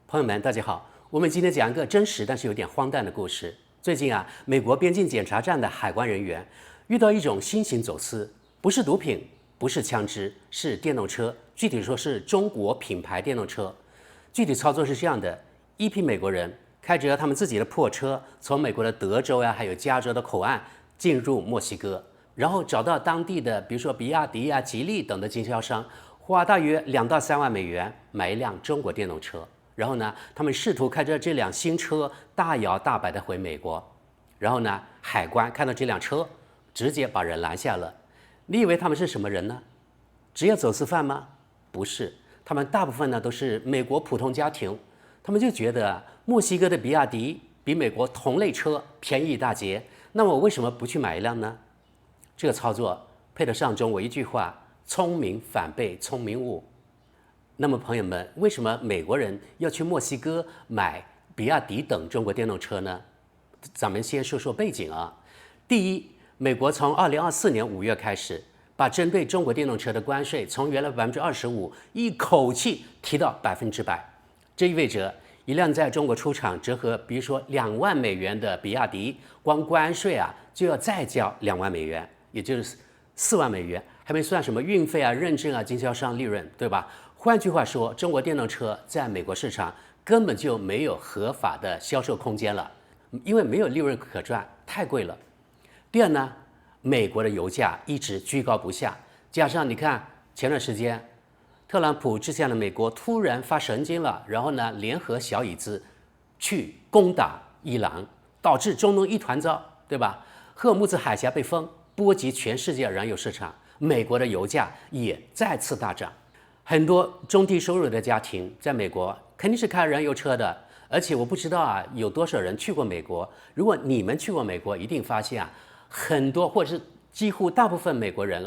朋友們，大家好。我們今天講一個真實但是有點荒誕的故事。最近啊，美國邊境檢查站的海關人員遇到一種新型走私，不是毒品，不是槍支，是電動車。具體說是中國品牌電動車。具體操作是這樣的：一批美國人開着他們自己的破車，從美國的德州还有加州的口岸進入墨西哥，然後找到当地的，比如說比亞迪吉利等的經銷商，花大約2到3萬美元買一輛中國電動車。然後呢，他們試圖開着這輛新車大摇大擺地回美國。然後呢，海關看到這輛車，直接把人攔下了。你以為他們是什麼人呢？職業走私犯嗎？不是，他們大部分呢都是美國普通家庭。他們就覺得墨西哥的比亞迪比美國同類車便宜一大截，那麼我為什麼不去買一輛呢？這個操作配得上中國一句話：聰明反被聰明誤。那麼朋友們，為什麼美國人要去墨西哥買比亞迪等中國電動車呢？咱們先说说背景啊。第一，美國從2024年5月開始，把針對中國電動車的關稅從原來25%一口氣提到100%。這意味着一輛在中國出廠折合比如說2萬美元的比亞迪，光關稅就要再交2萬美元，也就是4萬美元，還沒算什麼運費認證經銷商利潤，對吧？換句話說，中國電動車在美國市場根本就沒有合法的銷售空間了，因為沒有利潤可賺，太貴了。第二呢，美國的油價一直居高不下，加上你看前段時間特朗普之前的美國突然發神經了，然後呢聯合小椅子去攻打伊朗，導致中東一團糟，對吧？荷爾木茲海峽被封，波及全世界燃油市場，美國的油價也再次大漲。很多中低收入的家庭在美國肯定是開燃油車的，而且我不知道有多少人去過美國。如果你們去過美國，一定發現很多或者是幾乎大部分美國人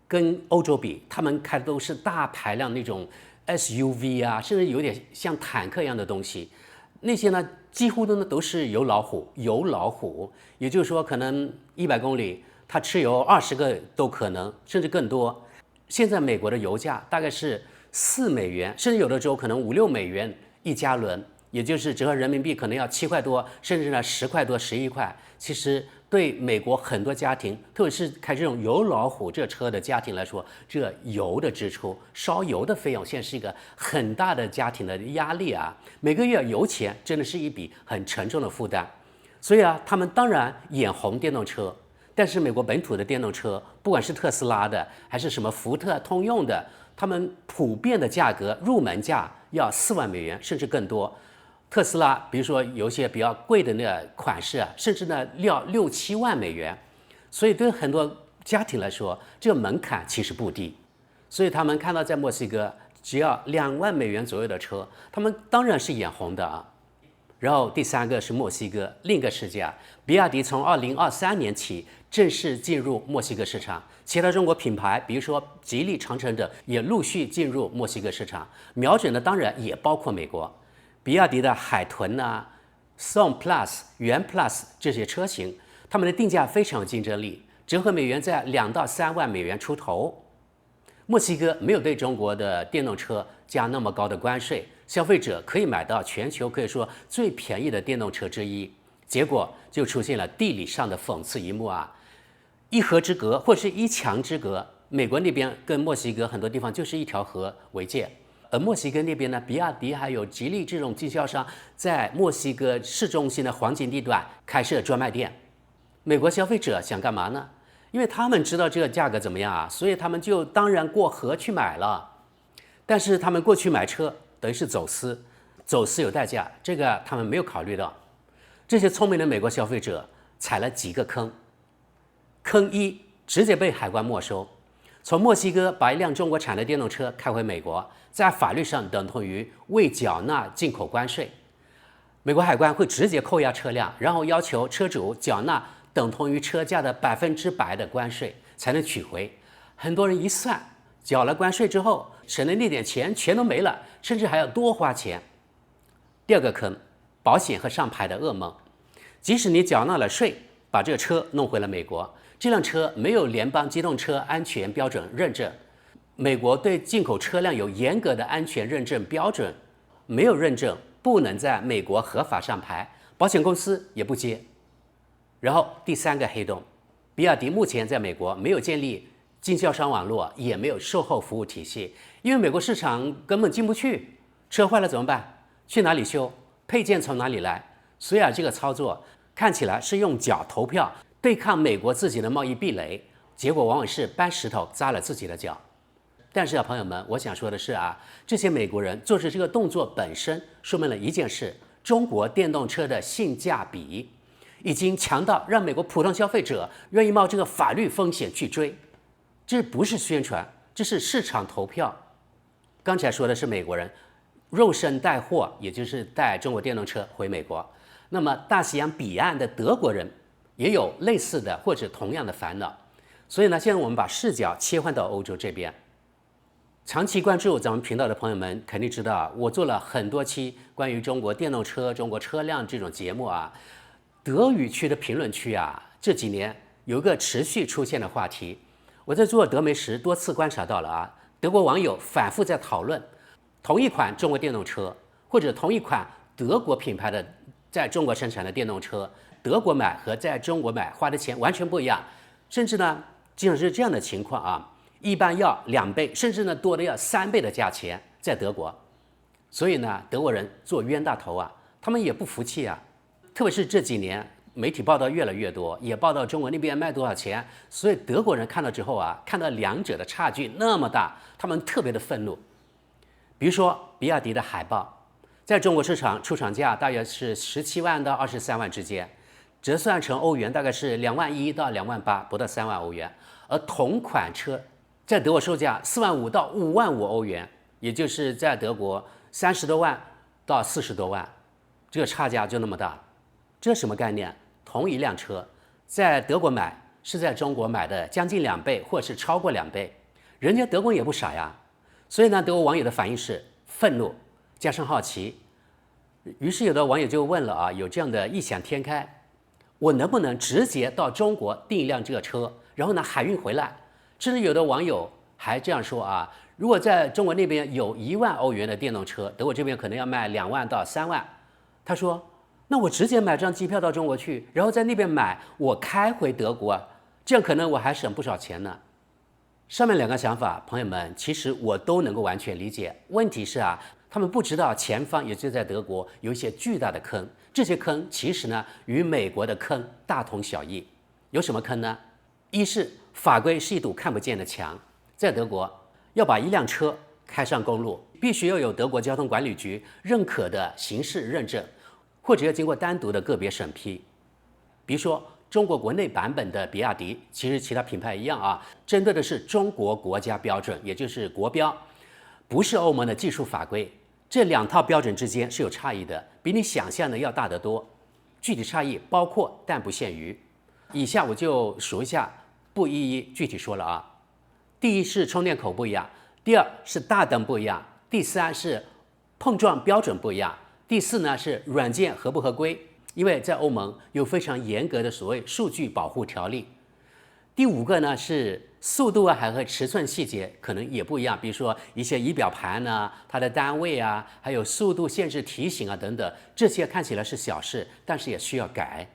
跟歐洲比，他們開的都是大排量那種 SUV 甚至有點像坦克一樣的東西。那些呢，幾乎都是油老虎，也就是說，可能100公里它吃油20個都可能，甚至更多。現在美國的油價大概是4美元，甚至有的州可能5、6美元1加侖，也就是折合人民幣可能要7塊多，甚至呢10塊多、11塊。其實對美國很多家庭，特別是開這種油老虎這車的家庭來說，這油的支出、燒油的費用，現在是一個很大的家庭的壓力每個月油錢真的是一筆很沉重的負擔。所以他們當然眼紅電動車。但是美國本土的電動車，不管是特斯拉的還是什麼福特、通用的，他們普遍的價格入門價要4萬美元，甚至更多。特斯拉，比如說有些比較貴的那個款式甚至呢要6、7萬美元。所以對很多家庭來說，這個門檻其實不低。所以他們看到在墨西哥只要2萬美元左右的車，他們當然是眼紅的然後第三個是墨西哥，另一個世界比亞迪從2023年起正式進入墨西哥市場，其他中國品牌，比如說吉利、長城等，也陸續進入墨西哥市場，瞄準的當然也包括美國。比亞迪的海豚Son Plus、元 Plus 這些車型，他們的定價非常有競爭力，折合美元在2到3萬美元出頭。墨西哥沒有對中國的電動車加那麼高的關稅，消費者可以買到全球可以說最便宜的電動車之一。結果就出現了地理上的諷刺一幕一河之隔或是一牆之隔。美國那邊跟墨西哥很多地方就是一條河為界，而墨西哥那邊呢，比亞迪還有吉利這種經銷商在墨西哥市中心的黃金地段開設專賣店。美國消費者想幹嘛呢？因為他們知道這個價格怎麼樣所以他們就當然過河去買了。但是他們過去買車等於是走私，走私有代價，這個他們沒有考慮到。這些聰明的美國消費者踩了幾個坑。坑一，直接被海關沒收。從墨西哥把一輛中國產的電動車開回美國，在法律上等同於未繳納進口關稅。美國海關會直接扣押車輛，然後要求車主繳納等同於車價的100%的關稅才能取回。很多人一算，繳了關稅之後，省的那點錢全都沒了，甚至還要多花錢。第二個坑，保險和上牌的噩夢。即使你繳納了稅，把這個車弄回了美國，這輛車沒有聯邦機動車安全標準認證。美國對進口車輛有嚴格的安全認證標準，沒有認證，不能在美國合法上牌，保險公司也不接。然後第三個黑洞，比亞迪目前在美國沒有建立經銷商網絡，也沒有售後服務體系，因為美國市場根本進不去，車壞了怎麼辦？去哪裡修？配件從哪裡來？所以這個操作看起來是用腳投票對抗美國自己的貿易壁壘，結果往往是搬石頭砸了自己的腳。但是朋友們，我想說的是這些美國人做出這個動作本身說明了一件事：中國電動車的性價比已經強到讓美國普通消費者願意冒這個法律風險去追。這不是宣傳，這是市场投票。剛才說的是美國人肉身帶貨，也就是帶中國電動車回美國。那麼大西洋彼岸的德國人也有類似的或者同樣的煩惱。所以呢，现在我們把視角切換到歐洲這邊。長期關注咱們頻道的朋友們肯定知道，我做了很多期關於中國電動車、中國車輛這種節目德語區的評論區這幾年有一個持續出現的話題。我在做德媒時多次觀察到了德國網友反覆在討論同一款中國電動車或者同一款德國品牌的在中國生產的電動車，德國買和在中國買花的錢完全不一樣，甚至呢經常是這樣的情況一般要2倍，甚至呢多的要3倍的價錢在德國。所以呢，德國人做冤大頭他們也不服氣特別是這幾年媒體報道越來越多，也報道中國那邊賣多少錢，所以德国人看到之后看到两者的差距那麼大，他們特別的憤怒。比如說比亞迪的海豹，在中國市場出廠價大約是17萬到23萬之間，折算成歐元大概是2萬1到2萬8，不到3萬歐元。而同款車在德國售價4萬5到5萬5歐元，也就是在德國30多萬到40多萬，這個差價就那麼大。這什麼概念？同一輛車在德國買是在中国買的將近2倍，或是超過2倍。人家德國也不傻呀。所以呢，德國網友的反應是憤怒加上好奇。於是有的網友就問了有這樣的異想天開，我能不能直接到中國訂一輛這個車，然後呢海運回來？甚至有的網友還這樣說如果在中國那邊有1萬歐元的電動車，德國這邊可能要賣2萬到3萬。他說，那我直接買張機票到中國去，然後在那邊買，我開回德國，這樣可能我還省不少錢呢。上面2個想法，朋友們，其實我都能夠完全理解。問題是他們不知道前方也就在德國有一些巨大的坑，這些坑其實呢與美國的坑大同小異。有什麼坑呢？一是法規是一堵看不見的牆，在德國要把一輛車開上公路，必須要有德國交通管理局認可的形式認證，或者要經過單獨的個別審批。比如說中國國內版本的比亞迪，其實其他品牌一樣針對的是中國國家標準，也就是國標，不是歐盟的技術法規。這2套標準之間是有差異的，比你想象的要大得多。具體差異包括但不限於，以下我就數一下，不一一具體說了第一是充電口不一樣，第2是大燈不一樣，第3是碰撞標準不一樣，第4呢是軟件合不合規，因為在歐盟有非常嚴格的所謂數據保護條例。第5個呢是速度還和尺寸細節可能也不一樣，比如說一些儀表盤它的單位還有速度限制提醒等等，這些看起來是小事，但是也需要改。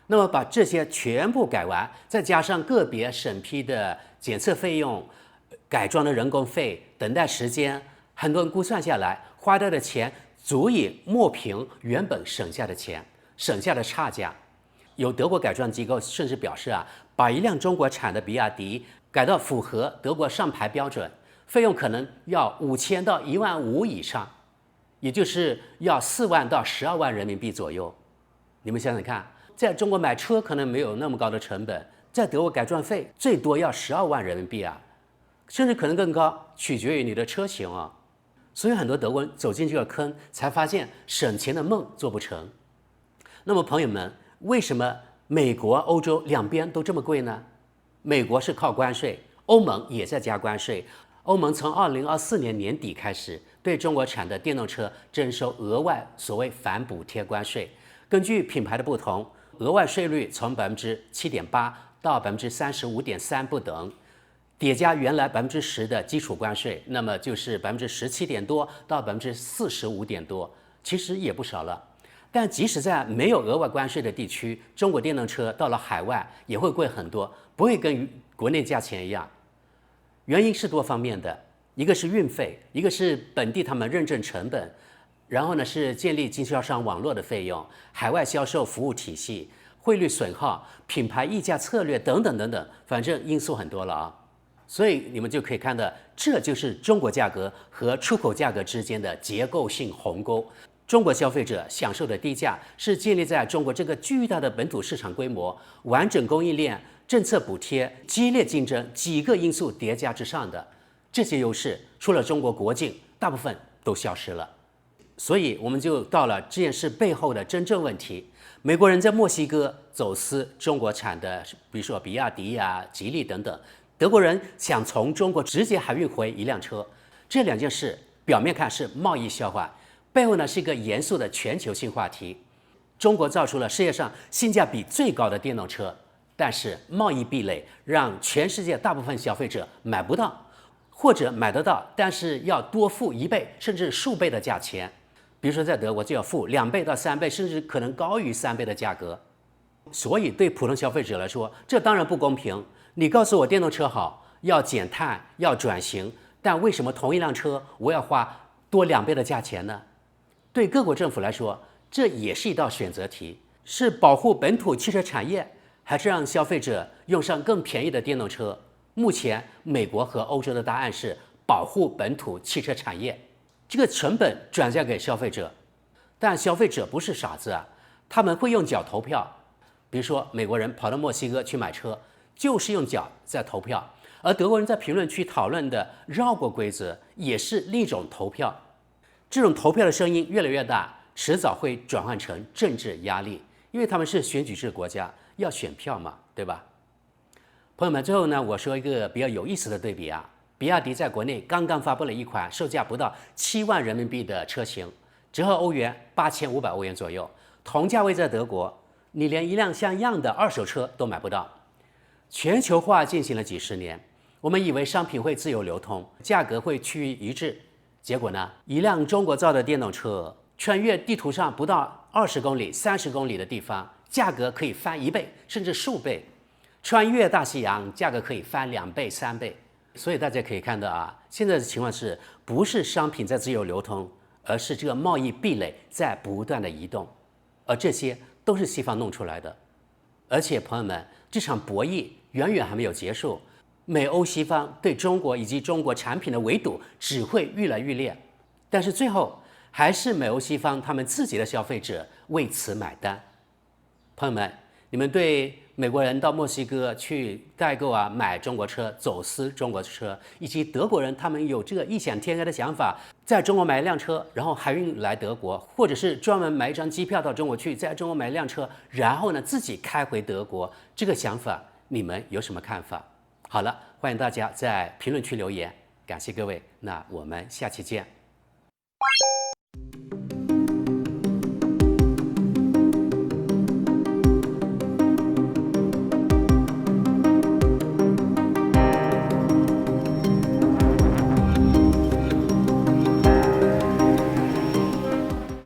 那麼把这些全部改完，再加上個別審批的檢測費用、改裝的人工費、等待時間，很多人估算下來花掉的錢足以抹平原本省下的錢，省下的差價。有德國改装機構甚至表示把一輛中國產的比亞迪改到符合德國上牌標準，費用可能要5000到1萬5以上，也就是要4萬到12萬人民幣左右。你們想想看，在中國買車可能沒有那麼高的成本，在德國改裝費最多要12萬人民幣甚至可能更高，取決於你的車型所以很多德國人走進這個坑，才發現省錢的夢做不成。那麼朋友們，為什麼美國、歐洲兩邊都這麼貴呢？美國是靠關稅，歐盟也在加關稅。歐盟從2024年年底開始對中國產的電動車徵收額外所謂反補貼關稅，根據品牌的不同，額外稅率從7.8%到35.3%不等。疊加原來10%的基礎關稅，那麼就是17%點多到45%點多，其實也不少了。但即使在沒有額外關稅的地區，中國電動車到了海外也會貴很多，不會跟國內價錢一樣。原因是多方面的，一個是運費，一個是本地他們認證成本，然後呢是建立經銷商網絡的費用，海外銷售服務體系，匯率損耗，品牌溢價策略等等等等，反正因素很多了啊。所以你們就可以看到，這就是中國價格和出口價格之間的結構性鴻溝。中國消費者享受的低價是建立在中國這個巨大的本土市場規模、完整供應鏈、政策補貼、激烈競爭幾個因素疊加之上的。這些優勢除了中國國境，大部分都消失了。所以我們就到了這件事背後的真正問題：美國人在墨西哥走私中國產的，比如說比亞迪啊、吉利等等。德國人想從中國直接海運回一輛車，這兩件事表面看是貿易笑話，背後呢是一個嚴肅的全球性話題。中國造出了世界上性價比最高的電動車，但是貿易壁壘讓全世界大部分消費者買不到，或者買得到，但是要多付1倍甚至數倍的價錢。比如說在德國就要付2倍到3倍，甚至可能高於3倍的價格。所以对普通消費者來說，這當然不公平。你告訴我電動車好，要減碳，要轉型，但為什麼同一輛車我要花多2倍的價錢呢？對各國政府來說，這也是一道選擇題：是保護本土汽車產業，還是讓消費者用上更便宜的電動車？目前，美國和歐洲的答案是保護本土汽車產業，這個成本轉嫁給消費者。但消費者不是傻子啊，他們會用腳投票。比如說，美國人跑到墨西哥去買車，就是用腳在投票，而德國人在評論區討論的繞過規則也是另一種投票。這種投票的聲音越來越大，遲早會轉換成政治壓力，因為他們是選舉制國家，要選票嘛，對吧？朋友們，最後呢，我說一個比較有意思的对比啊，比亞迪在國內剛剛發布了一款售價不到7萬人民幣的車型，折合歐元8500歐元左右，同價位在德國，你連一輛像樣的二手車都買不到。全球化進行了幾十年，我們以為商品會自由流通，價格會趨於一致。結果呢，一輛中國造的電動車穿越地圖上不到20公里、30公里的地方，價格可以翻1倍甚至數倍；穿越大西洋，價格可以翻2倍、3倍。所以大家可以看到啊，現在的情況是不是商品在自由流通，而是這個貿易壁壘在不斷的移動，而這些都是西方弄出來的。而且朋友們，這場博弈遠遠還沒有結束，美歐西方對中國以及中國產品的圍堵只會愈來愈烈，但是最後還是美歐西方他們自己的消費者為此買單。朋友們，你們對美國人到墨西哥去代購啊，買中國車、走私中國車，以及德國人他們有這個異想天開的想法，在中國買一輛車，然後海運來德國，或者是專門買一張機票到中國去，在中國買一輛車，然後呢自己開回德國，這個想法你們有什麼看法？好了，歡迎大家在評論區留言，感謝各位，那我們下期見。